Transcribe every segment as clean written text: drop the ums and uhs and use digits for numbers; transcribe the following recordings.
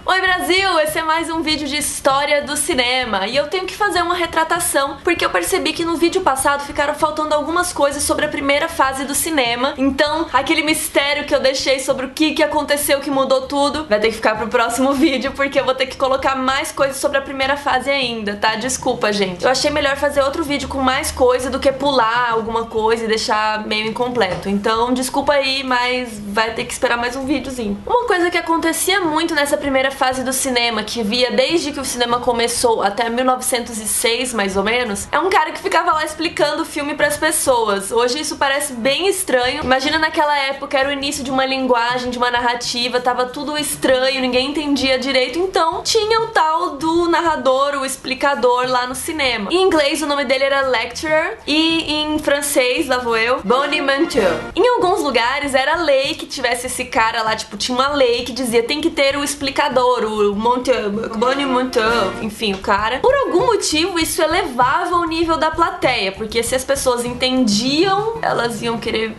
Oi Brasil, esse é mais um vídeo de história do cinema e eu tenho que fazer uma retratação porque eu percebi que no vídeo passado ficaram faltando algumas coisas sobre a primeira fase do cinema. Então, aquele mistério que eu deixei sobre o que aconteceu, que mudou tudo, vai ter que ficar pro próximo vídeo porque eu vou ter que colocar mais coisas sobre a primeira fase ainda, tá? Desculpa, gente. Eu achei melhor fazer outro vídeo com mais coisa do que pular alguma coisa e deixar meio incompleto. Então, desculpa aí, mas vai ter que esperar mais um videozinho. Uma coisa que acontecia muito nessa primeira fase do cinema, que via desde que o cinema começou até 1906, mais ou menos, é um cara que ficava lá explicando o filme pras pessoas. Hoje isso parece bem estranho. Imagina naquela época, era o início de uma linguagem, de uma narrativa, tava tudo estranho, ninguém entendia direito, então tinha o tal do narrador, o explicador lá no cinema. Em inglês o nome dele era lecturer e em francês, lá vou eu, bonimenteur. Em alguns lugares era lei que tivesse esse cara lá, tipo, tinha uma lei que dizia tem que ter o explicador, o bonimenteur, enfim, o cara. Por algum motivo isso elevava o nível da plateia, porque se as pessoas entendiam, elas iam querer...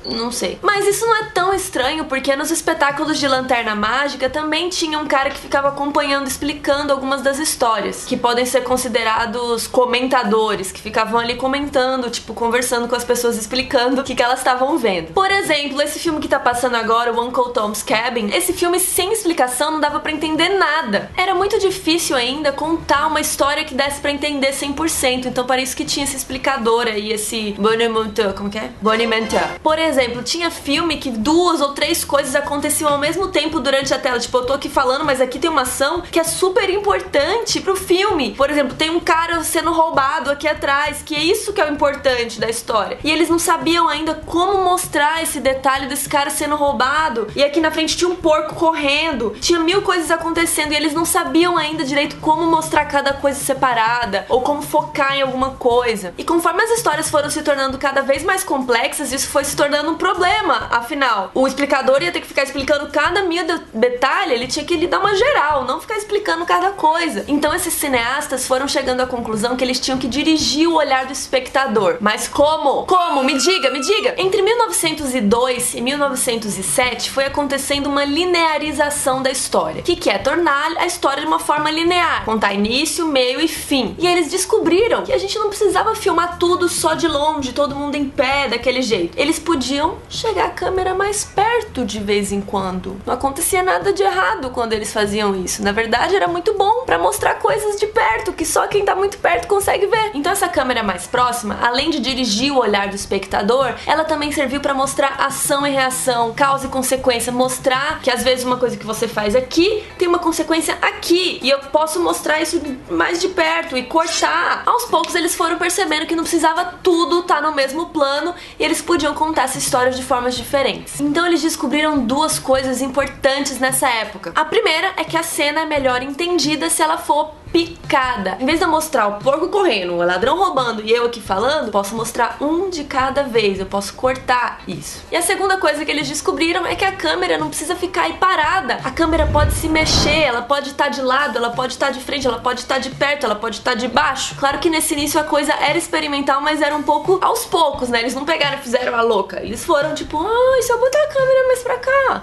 não sei. Mas isso não é tão estranho, porque nos espetáculos de Lanterna Mágica também tinha um cara que ficava acompanhando, explicando algumas das histórias, que podem ser considerados comentadores, que ficavam ali comentando, tipo, conversando com as pessoas, explicando o que elas estavam vendo. Por exemplo, esse filme que tá passando agora, o Uncle Tom's Cabin, esse filme sem explicação não dava pra entender nada. Era muito difícil ainda contar uma história que desse pra entender 100%, então para isso que tinha esse explicador aí, esse bonimenteur, como que é? Bonimenteur. Por exemplo, tinha filme que 2 ou 3 coisas aconteciam ao mesmo tempo durante a tela. Tipo, eu tô aqui falando, mas aqui tem uma ação que é super importante pro filme. Por exemplo, tem um cara sendo roubado aqui atrás, que é isso que é o importante da história. E eles não sabiam ainda como mostrar esse detalhe desse cara sendo roubado. E aqui na frente tinha um porco correndo. Tinha 1000 coisas acontecendo e eles não sabiam ainda direito como mostrar cada coisa separada ou como focar em alguma coisa. E conforme as histórias foram se tornando cada vez mais complexas, isso foi se tornando um problema, afinal, o explicador ia ter que ficar explicando cada detalhe, ele tinha que lhe dar uma geral, não ficar explicando cada coisa. Então esses cineastas foram chegando à conclusão que eles tinham que dirigir o olhar do espectador. Mas como? Como? Me diga, me diga! Entre 1902 e 1907 foi acontecendo uma linearização da história, que é tornar a história de uma forma linear, contar início, meio e fim. E eles descobriram que a gente não precisava filmar tudo só de longe, todo mundo em pé, daquele jeito. Eles podiam chegar a câmera mais perto de vez em quando. Não acontecia nada de errado quando eles faziam isso. Na verdade, era muito bom pra mostrar coisas de perto, que só quem tá muito perto consegue ver. Então essa câmera mais próxima, além de dirigir o olhar do espectador, ela também serviu pra mostrar ação e reação, causa e consequência, mostrar que às vezes uma coisa que você faz aqui tem uma consequência aqui, e eu posso mostrar isso mais de perto e cortar. Aos poucos eles foram percebendo que não precisava tudo estar no mesmo plano e eles podiam contar essa histórias de formas diferentes. Então eles descobriram 2 coisas importantes nessa época. A primeira é que a cena é melhor entendida se ela for picada. Em vez de eu mostrar o porco correndo, o ladrão roubando e eu aqui falando, posso mostrar um de cada vez, eu posso cortar isso. E a segunda coisa que eles descobriram é que a câmera não precisa ficar aí parada. A câmera pode se mexer, ela pode estar de lado, ela pode estar de frente, ela pode estar de perto, ela pode estar de baixo. Claro que nesse início a coisa era experimental, mas era um pouco aos poucos, né? Eles não pegaram e fizeram a louca. Eles foram tipo, e se eu botar a câmera mais pra cá?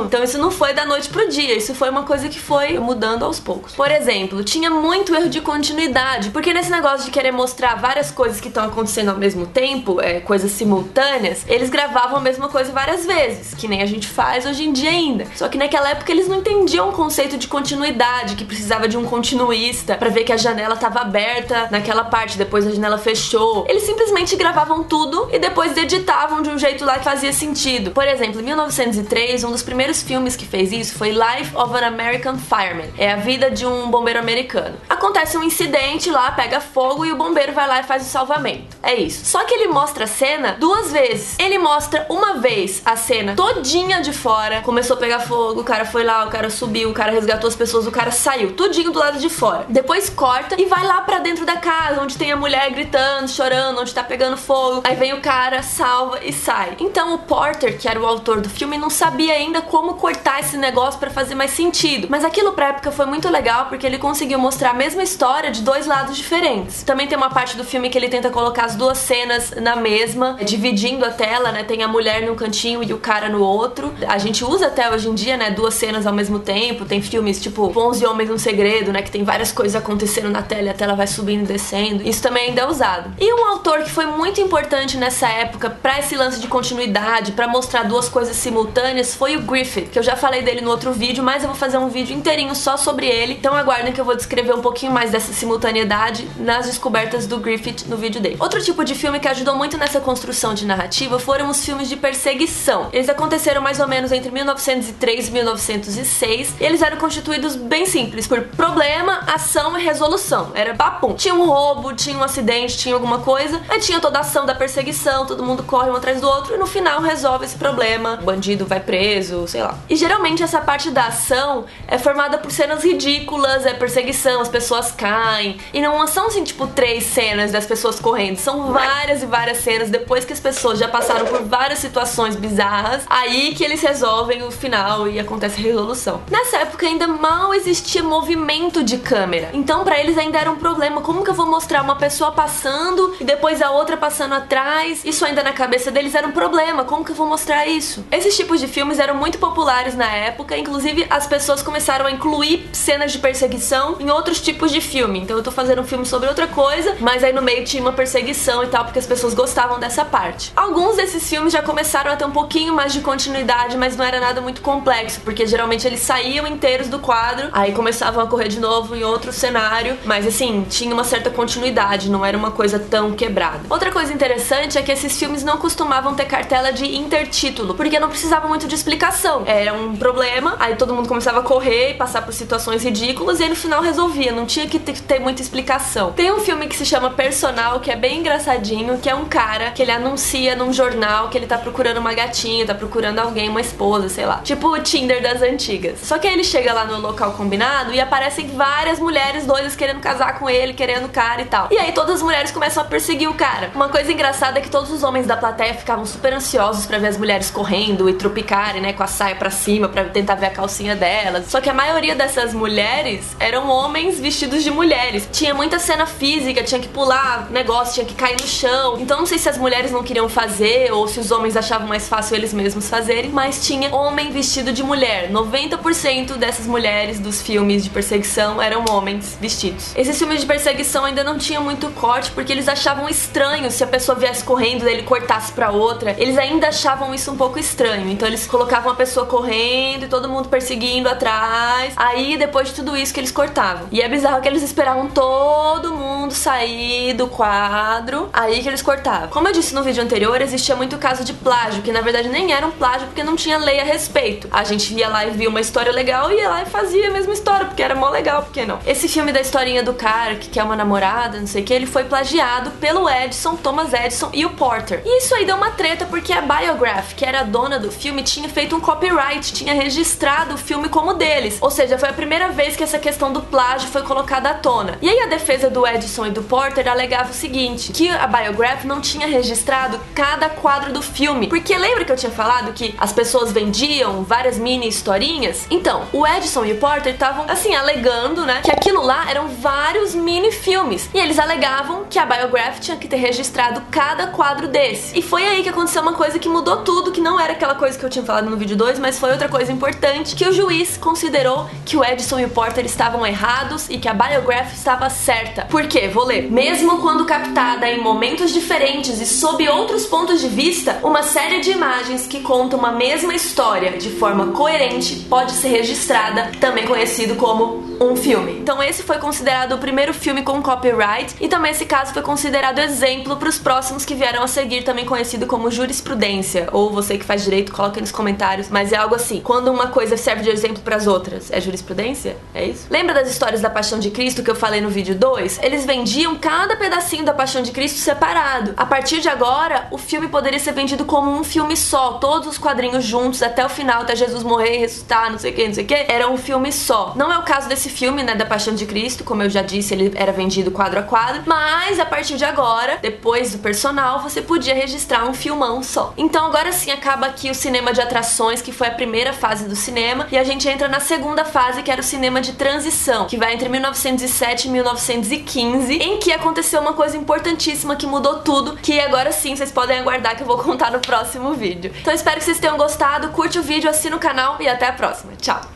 Então isso não foi da noite pro dia, isso foi uma coisa que foi mudando aos poucos. Por exemplo, tinha muito erro de continuidade, porque nesse negócio de querer mostrar várias coisas que estão acontecendo ao mesmo tempo, coisas simultâneas, eles gravavam a mesma coisa várias vezes, que nem a gente faz hoje em dia ainda. Só que naquela época eles não entendiam o conceito de continuidade, que precisava de um continuista pra ver que a janela tava aberta naquela parte, depois a janela fechou. Eles simplesmente gravavam tudo e depois editavam de um jeito lá que fazia sentido. Por exemplo, em 1903, um dos primeiros filmes que fez isso foi Life of an American Fireman. É a vida de um bombeiro americano. Acontece um incidente lá, pega fogo e o bombeiro vai lá e faz o salvamento. É isso. Só que ele mostra a cena 2 vezes. Ele mostra uma vez a cena todinha de fora, começou a pegar fogo, o cara foi lá, o cara subiu, o cara resgatou as pessoas, o cara saiu, tudinho do lado de fora. Depois corta e vai lá pra dentro da casa, onde tem a mulher gritando, chorando, onde tá pegando fogo. Aí vem o cara, salva e sai. Então o Porter, que era o autor do filme, não sabia ainda como cortar esse negócio pra fazer mais sentido. Mas aquilo pra época foi muito legal, porque ele conseguiu conseguiu mostrar a mesma história de dois lados diferentes. Também tem uma parte do filme que ele tenta colocar as duas cenas na mesma, dividindo a tela, né? Tem a mulher num cantinho e o cara no outro. A gente usa até hoje em dia, né? Duas cenas ao mesmo tempo. Tem filmes tipo 11 Homens um Segredo, né? Que tem várias coisas acontecendo na tela e a tela vai subindo e descendo. Isso também ainda é usado. E um autor que foi muito importante nessa época pra esse lance de continuidade, pra mostrar duas coisas simultâneas, foi o Griffith, que eu já falei dele no outro vídeo, mas eu vou fazer um vídeo inteirinho só sobre ele. Então aguardem que eu vou descrever um pouquinho mais dessa simultaneidade nas descobertas do Griffith no vídeo dele. Outro tipo de filme que ajudou muito nessa construção de narrativa foram os filmes de perseguição. Eles aconteceram mais ou menos entre 1903 e 1906 e eles eram constituídos bem simples, por problema, ação e resolução. Era papum. Tinha um roubo, tinha um acidente, tinha alguma coisa, aí tinha toda a ação da perseguição, todo mundo corre um atrás do outro e no final resolve esse problema, o bandido vai preso, sei lá. E geralmente essa parte da ação é formada por cenas ridículas, é perseguição, as pessoas caem, e não são assim tipo 3 cenas das pessoas correndo, são várias e várias cenas depois que as pessoas já passaram por várias situações bizarras, aí que eles resolvem o final e acontece a resolução. Nessa época ainda mal existia movimento de câmera, então pra eles ainda era um problema, como que eu vou mostrar uma pessoa passando e depois a outra passando atrás? Isso ainda na cabeça deles era um problema, como que eu vou mostrar isso? Esses tipos de filmes eram muito populares na época, inclusive as pessoas começaram a incluir cenas de perseguição em outros tipos de filme. Então eu tô fazendo um filme sobre outra coisa, mas aí no meio tinha uma perseguição e tal, porque as pessoas gostavam dessa parte. Alguns desses filmes já começaram a ter um pouquinho mais de continuidade, mas não era nada muito complexo, porque geralmente eles saíam inteiros do quadro, aí começavam a correr de novo em outro cenário, mas assim, tinha uma certa continuidade, não era uma coisa tão quebrada. Outra coisa interessante é que esses filmes não costumavam ter cartela de intertítulo, porque não precisava muito de explicação. Era um problema, aí todo mundo começava a correr e passar por situações ridículas e aí no final resolvia, não tinha que ter muita explicação. Tem um filme que se chama Personal, que é bem engraçadinho, que é um cara que ele anuncia num jornal que ele tá procurando uma gatinha, tá procurando alguém, uma esposa, sei lá. Tipo o Tinder das antigas. Só que aí ele chega lá no local combinado e aparecem várias mulheres doidas querendo casar com ele, querendo o cara e tal. E aí todas as mulheres começam a perseguir o cara. Uma coisa engraçada é que todos os homens da plateia ficavam super ansiosos pra ver as mulheres correndo e tropicarem, né, com a saia pra cima pra tentar ver a calcinha delas. Só que a maioria dessas mulheres eram homens vestidos de mulheres. Tinha muita cena física, tinha que pular negócio, tinha que cair no chão. Então não sei se as mulheres não queriam fazer ou se os homens achavam mais fácil eles mesmos fazerem, mas tinha homem vestido de mulher. 90% dessas mulheres dos filmes de perseguição eram homens vestidos. Esses filmes de perseguição ainda não tinham muito corte porque eles achavam estranho se a pessoa viesse correndo e ele cortasse pra outra. Eles ainda achavam isso um pouco estranho, então eles colocavam a pessoa correndo e todo mundo perseguindo atrás. Aí depois de tudo isso que eles cortavam. E é bizarro que eles esperavam todo mundo sair do quadro, aí que eles cortavam. Como eu disse no vídeo anterior, existia muito caso de plágio, que na verdade nem era um plágio porque não tinha lei a respeito. A gente ia lá e via uma história legal e ia lá e fazia a mesma história, porque era mó legal, por que não? Esse filme da historinha do cara que quer uma namorada, não sei o que, ele foi plagiado pelo Edison, Thomas Edison e o Porter. E isso aí deu uma treta porque a Biograph, que era a dona do filme, tinha feito um copyright, tinha registrado o filme como deles. Ou seja, foi a primeira vez que essa questão do plágio foi colocada à tona. E aí a defesa do Edison e do Porter alegava o seguinte, que a Biograph não tinha registrado cada quadro do filme. Porque lembra que eu tinha falado que as pessoas vendiam várias mini historinhas? Então, o Edison e o Porter estavam, assim, alegando, né, que aquilo lá eram vários mini filmes. E eles alegavam que a Biograph tinha que ter registrado cada quadro desse. E foi aí que aconteceu uma coisa que mudou tudo, que não era aquela coisa que eu tinha falado no vídeo 2, mas foi outra coisa importante, que o juiz considerou que o Edison e o Porter estavam errados e que a Biograph estava certa. Por quê? Vou ler. Mesmo quando captada em momentos diferentes e sob outros pontos de vista, uma série de imagens que contam uma mesma história de forma coerente pode ser registrada, também conhecido como um filme. Então esse foi considerado o primeiro filme com copyright e também esse caso foi considerado exemplo para os próximos que vieram a seguir, também conhecido como jurisprudência, ou você que faz direito, coloca aí nos comentários, mas é algo assim, quando uma coisa serve de exemplo para as outras, é jurisprudência? É isso? Lembra das histórias da Paixão de Cristo que eu falei no vídeo 2? Eles vendiam cada pedacinho da Paixão de Cristo separado. A partir de agora, o filme poderia ser vendido como um filme só, todos os quadrinhos juntos até o final, até Jesus morrer e ressuscitar, não sei o que, não sei o que, era um filme só. Não é o caso desse filme, né, da Paixão de Cristo, como eu já disse, ele era vendido quadro a quadro, mas a partir de agora, depois do Personal, você podia registrar um filmão só. Então agora sim acaba aqui o cinema de atrações, que foi a primeira fase do cinema, e a gente entra na segunda fase, que era o cinema de transição. Não, que vai entre 1907 e 1915, em que aconteceu uma coisa importantíssima que mudou tudo, que agora sim vocês podem aguardar que eu vou contar no próximo vídeo. Então espero que vocês tenham gostado, curte o vídeo, assina o canal e até a próxima. Tchau!